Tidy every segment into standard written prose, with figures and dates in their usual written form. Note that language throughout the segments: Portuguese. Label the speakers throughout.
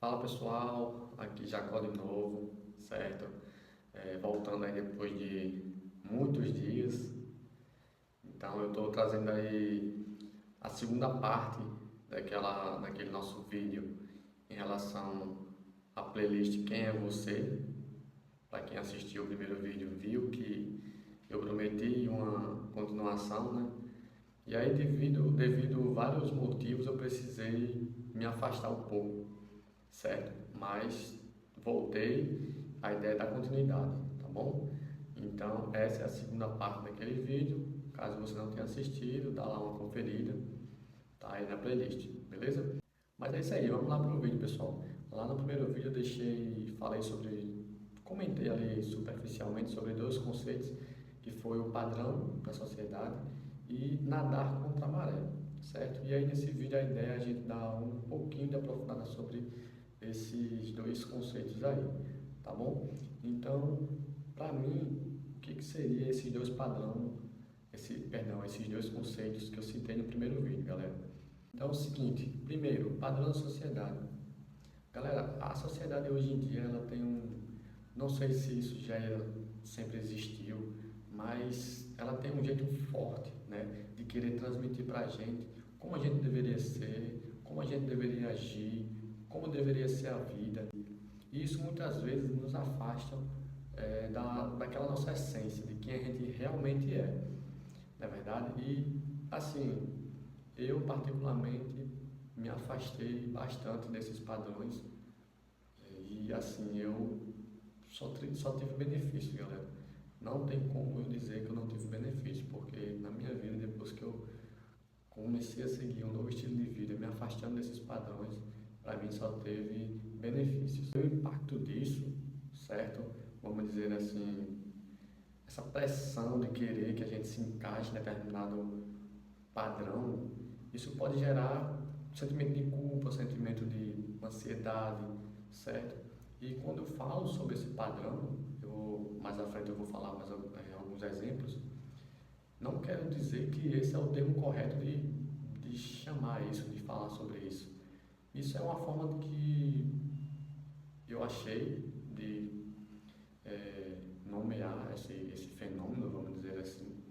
Speaker 1: Fala pessoal, aqui Jacó de novo, certo? Voltando aí depois de muitos dias, então eu estou trazendo aí a segunda parte daquele nosso vídeo em relação à playlist Quem é Você. Para quem assistiu o primeiro vídeo viu que eu prometi uma continuação, né? E aí devido a vários motivos eu precisei me afastar um pouco, certo? Mas voltei à ideia da continuidade, tá bom? Então, essa é a segunda parte daquele vídeo. Caso você não tenha assistido, dá lá uma conferida, tá aí na playlist, beleza? Mas é isso aí, vamos lá para o vídeo, pessoal. Lá no primeiro vídeo comentei ali superficialmente sobre dois conceitos, que foi o padrão da sociedade e nadar contra a maré, certo? E aí nesse vídeo a ideia é a gente dar um pouquinho de aprofundada sobre esses dois conceitos aí, tá bom? Então, para mim, o que seria esses dois padrões, esses dois conceitos que eu citei no primeiro vídeo, galera? Então é o seguinte, primeiro, padrão da sociedade. Galera, a sociedade hoje em dia, ela tem não sei se isso sempre existiu, mas ela tem um jeito forte, né, de querer transmitir para a gente como a gente deveria ser, como a gente deveria agir, como deveria ser a vida. E isso muitas vezes nos afasta daquela nossa essência, de quem a gente realmente é, não é verdade? E assim, eu particularmente me afastei bastante desses padrões e assim, eu só tive benefício, galera. Não tem como eu dizer que eu não tive benefício, porque na minha vida, depois que eu comecei a seguir um novo estilo de vida, me afastando desses padrões, para mim só teve benefícios. O impacto disso, certo? Vamos dizer assim, essa pressão de querer que a gente se encaixe em determinado padrão, isso pode gerar um sentimento de culpa, sentimento de ansiedade, certo? E quando eu falo sobre esse padrão, mais à frente eu vou falar alguns exemplos, não quero dizer que esse é o termo correto de chamar isso, de falar sobre isso. Isso é uma forma que eu achei de nomear esse fenômeno, vamos dizer assim.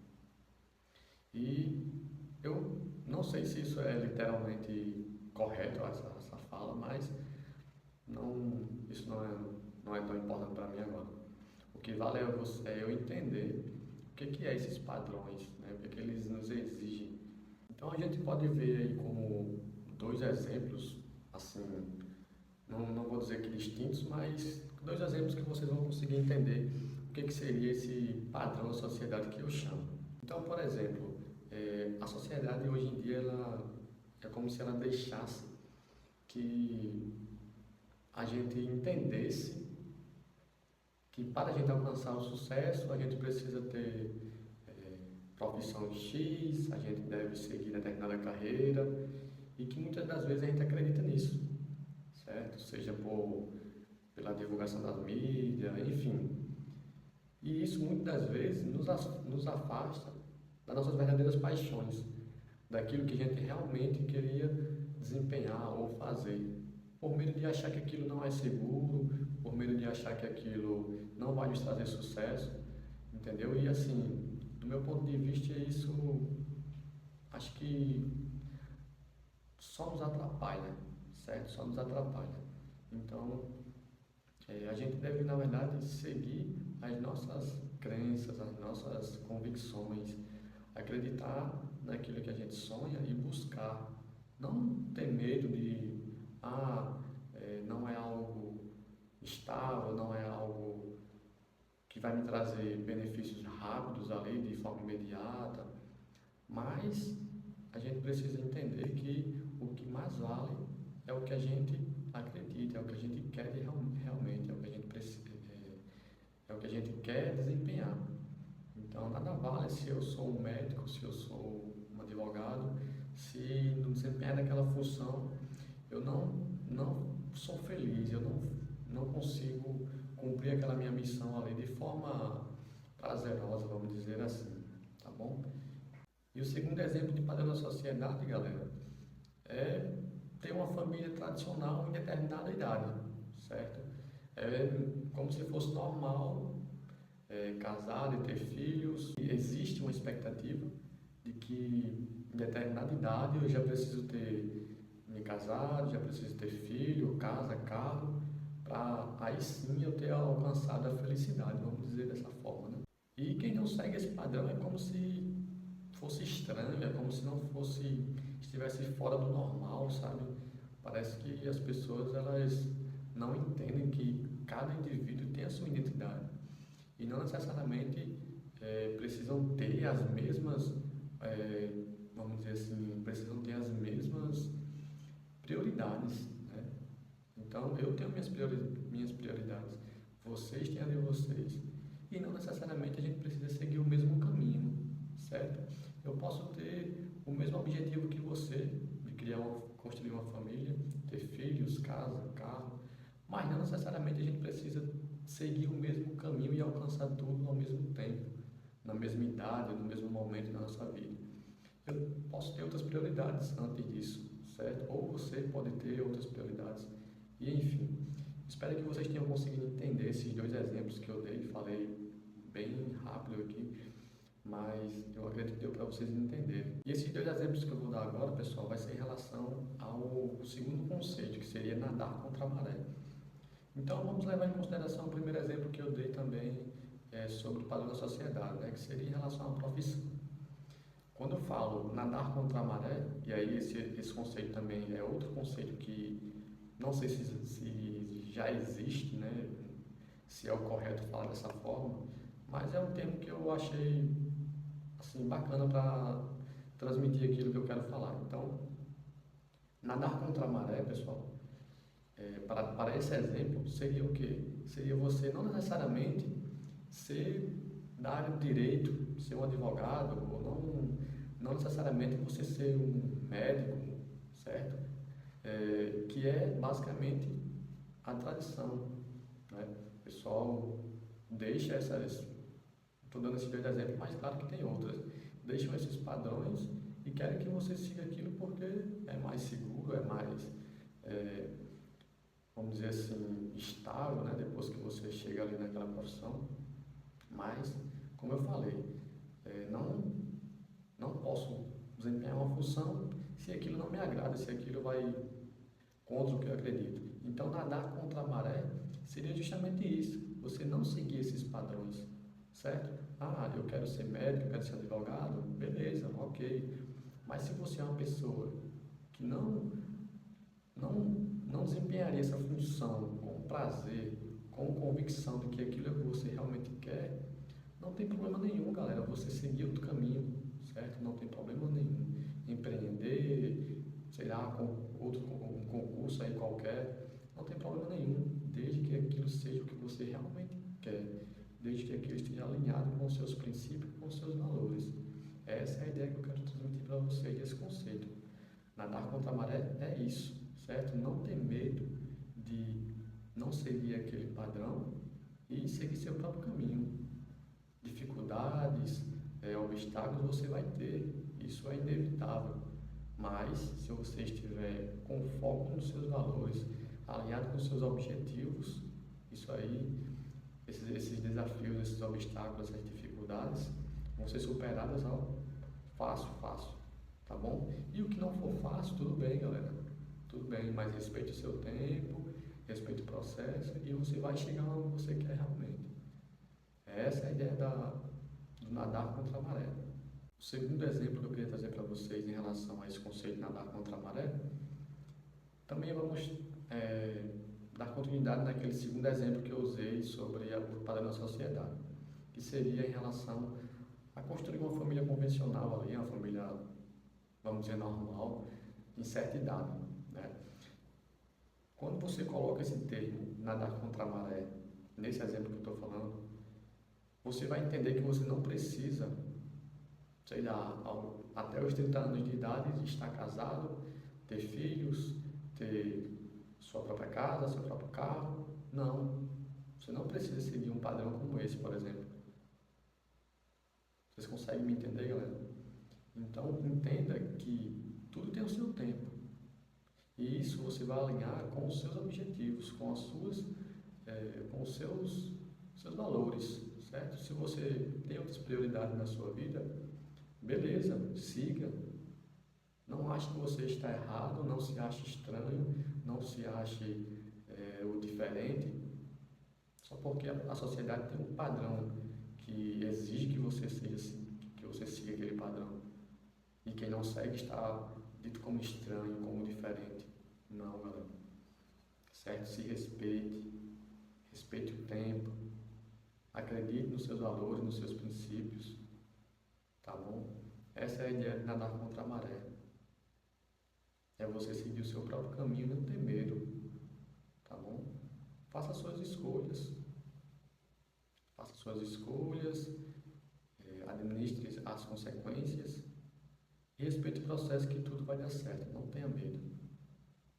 Speaker 1: E eu não sei se isso é literalmente correto, essa fala, mas isso não é tão importante para mim agora. O que vale é eu entender o que é esses padrões, né? O que eles nos exigem. Então a gente pode ver aí como dois exemplos, assim, não vou dizer que distintos, mas dois exemplos que vocês vão conseguir entender o que seria esse padrão da sociedade que eu chamo. Então, por exemplo, a sociedade hoje em dia ela é como se ela deixasse que a gente entendesse que para a gente alcançar o sucesso a gente precisa ter profissão X, a gente deve seguir determinada carreira e que muitas das vezes a gente acredita nisso, certo? Seja pela divulgação das mídias, enfim. E isso muitas das vezes nos afasta das nossas verdadeiras paixões, daquilo que a gente realmente queria desempenhar ou fazer, por medo de achar que aquilo não é seguro, por medo de achar que aquilo não vai nos trazer sucesso, entendeu? E assim, do meu ponto de vista, isso acho que só nos atrapalha, certo? Só nos atrapalha. Então, a gente deve, na verdade, seguir as nossas crenças, as nossas convicções, acreditar naquilo que a gente sonha e buscar. Não ter medo não é algo estável, não é algo que vai me trazer benefícios rápidos ali, de forma imediata, mas a gente precisa entender que o que mais vale é o que a gente acredita, é o que a gente quer realmente, é o que a gente precisa, é o que a gente quer desempenhar. Então, nada vale se eu sou um médico, se eu sou um advogado, se no desempenhar daquela função eu não sou feliz, eu não consigo cumprir aquela minha missão ali de forma prazerosa, vamos dizer assim, tá bom? E o segundo exemplo de padrão da sociedade, galera, é ter uma família tradicional em determinada idade. idade, certo? É como se fosse normal casar e ter filhos. E existe uma expectativa de que em determinada idade eu já preciso ter me casado, já preciso ter filho, casa, carro, para aí sim eu ter alcançado a felicidade, vamos dizer dessa forma, né? E quem não segue esse padrão é como se fosse estranho, é como se não fosse, estivesse fora do normal, sabe? Parece que as pessoas, elas não entendem que cada indivíduo tem a sua identidade e não necessariamente precisam ter as mesmas, vamos dizer assim, precisam ter as mesmas prioridades, né? Então, eu tenho minhas prioridades, vocês têm as de vocês, e não necessariamente a gente precisa seguir o mesmo caminho, certo? Eu posso ter o mesmo objetivo que você, de construir uma família, ter filhos, casa, carro, mas não necessariamente a gente precisa seguir o mesmo caminho e alcançar tudo ao mesmo tempo, na mesma idade, no mesmo momento da nossa vida. Eu posso ter outras prioridades antes disso, certo? Ou você pode ter outras prioridades. E enfim, espero que vocês tenham conseguido entender esses dois exemplos que eu dei, falei bem rápido aqui, mas eu acredito que deu para vocês entenderem. E esses dois exemplos que eu vou dar agora, pessoal, vai ser em relação ao segundo conceito, que seria nadar contra a maré. Então, vamos levar em consideração o primeiro exemplo que eu dei também sobre o padrão da sociedade, né, que seria em relação à profissão. Quando eu falo nadar contra a maré, e aí esse conceito também é outro conceito que não sei se já existe, né, se é o correto falar dessa forma, mas é um termo que eu achei assim, bacana para transmitir aquilo que eu quero falar. Então, nadar contra a maré, pessoal, para esse exemplo, seria o quê? Seria você não necessariamente ser da área do direito, ser um advogado, ou não necessariamente você ser um médico, certo? Que é basicamente a tradição, né? O pessoal deixa essas, estou dando esses dois exemplos, mas claro que tem outras, deixam esses padrões e querem que você siga aquilo porque é mais seguro, é mais, vamos dizer assim, estável, né? Depois que você chega ali naquela profissão. Mas, como eu falei, não posso desempenhar uma função se aquilo não me agrada, se aquilo vai contra o que eu acredito. Então, nadar contra a maré seria justamente isso, você não seguir esses padrões, certo? Ah, eu quero ser médico, eu quero ser advogado, beleza, ok. Mas se você é uma pessoa que não desempenharia essa função com prazer, com convicção de que aquilo é o que você realmente quer, não tem problema nenhum, galera, você seguir outro caminho, certo? Não tem problema nenhum. Empreender, sei lá, com um concurso aí qualquer, não tem problema nenhum, desde que aquilo seja o que você realmente quer, desde que aquilo esteja alinhado com os seus princípios, com os seus valores. Essa é a ideia que eu quero transmitir para vocês desse conceito. Nadar contra a maré é isso, certo? Não ter medo de não seguir aquele padrão e seguir seu próprio caminho. Dificuldades, obstáculos você vai ter, isso é inevitável. Mas se você estiver com foco nos seus valores, alinhado com os seus objetivos, isso aí, esses desafios, esses obstáculos, essas dificuldades vão ser superadas fácil, tá bom? E o que não for fácil, tudo bem, galera, tudo bem, mas respeite o seu tempo, respeite o processo e você vai chegar onde você quer realmente. Essa é a ideia do nadar contra a maré. O segundo exemplo que eu queria trazer para vocês em relação a esse conceito de nadar contra a maré, também vamos dar continuidade naquele segundo exemplo que eu usei sobre o padrão da sociedade, que seria em relação a construir uma família convencional ali, uma família, vamos dizer, normal, em certa idade, né? Quando você coloca esse termo, nadar contra a maré, nesse exemplo que eu estou falando, você vai entender que você não precisa, sei lá, até os 30 anos de idade, estar casado, ter filhos, ter sua própria casa, seu próprio carro. Não, você não precisa seguir um padrão como esse, por exemplo. Vocês conseguem me entender, galera? Então, entenda que tudo tem o seu tempo. E isso você vai alinhar com os seus objetivos, com as suas, com os seus valores, certo? Se você tem outras prioridades na sua vida, beleza, siga. Não ache que você está errado, não se ache estranho, não se ache o diferente, só porque a sociedade tem um padrão que exige que você seja assim, que você siga aquele padrão. E quem não segue está dito como estranho, como diferente. Não, galera. Certo? Se respeite, respeite o tempo, acredite nos seus valores, nos seus princípios, tá bom? Essa é a ideia de nadar contra a maré. É você seguir o seu próprio caminho e não ter medo, tá bom? Faça suas escolhas. Faça suas escolhas, administre as consequências e respeite o processo que tudo vai dar certo. Não tenha medo.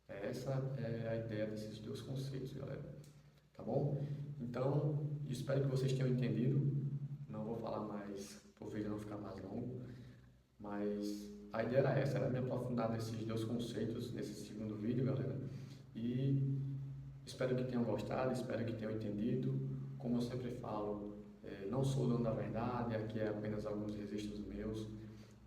Speaker 1: Essa é a ideia desses 2 conceitos, galera. Tá bom? Então, espero que vocês tenham entendido. Não vou falar mais, para o vídeo não ficar mais longo, mas a ideia era essa, era me aprofundar nesses 2 conceitos, nesse segundo vídeo, galera. E espero que tenham gostado, espero que tenham entendido. Como eu sempre falo, não sou dono da verdade, aqui é apenas alguns registros meus,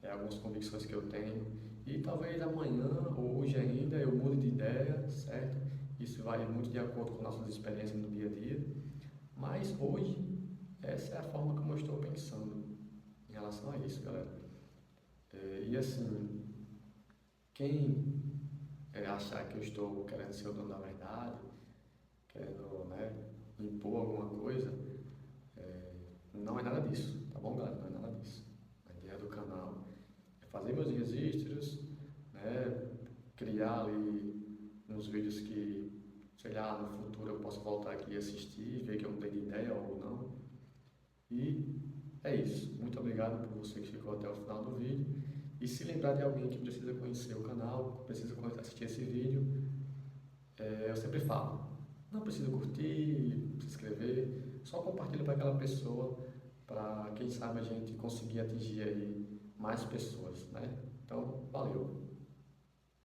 Speaker 1: algumas convicções que eu tenho. E talvez amanhã ou hoje ainda eu mude de ideia, certo? Isso vai muito de acordo com nossas experiências no dia a dia. Mas hoje, essa é a forma como eu estou pensando em relação a isso, galera. E assim, quem achar que eu estou querendo ser o dono da verdade, querendo, né, impor alguma coisa, não é nada disso, tá bom, galera? Não é nada disso. A ideia do canal é fazer meus registros, né, criar ali uns vídeos que, sei lá, no futuro eu posso voltar aqui e assistir, ver que eu mudei de ideia ou não. E é isso. Muito obrigado por você que ficou até o final do vídeo. E se lembrar de alguém que precisa conhecer o canal, precisa assistir esse vídeo, eu sempre falo, não precisa curtir, se inscrever, só compartilha para aquela pessoa, para quem sabe a gente conseguir atingir aí mais pessoas, né? Então, valeu!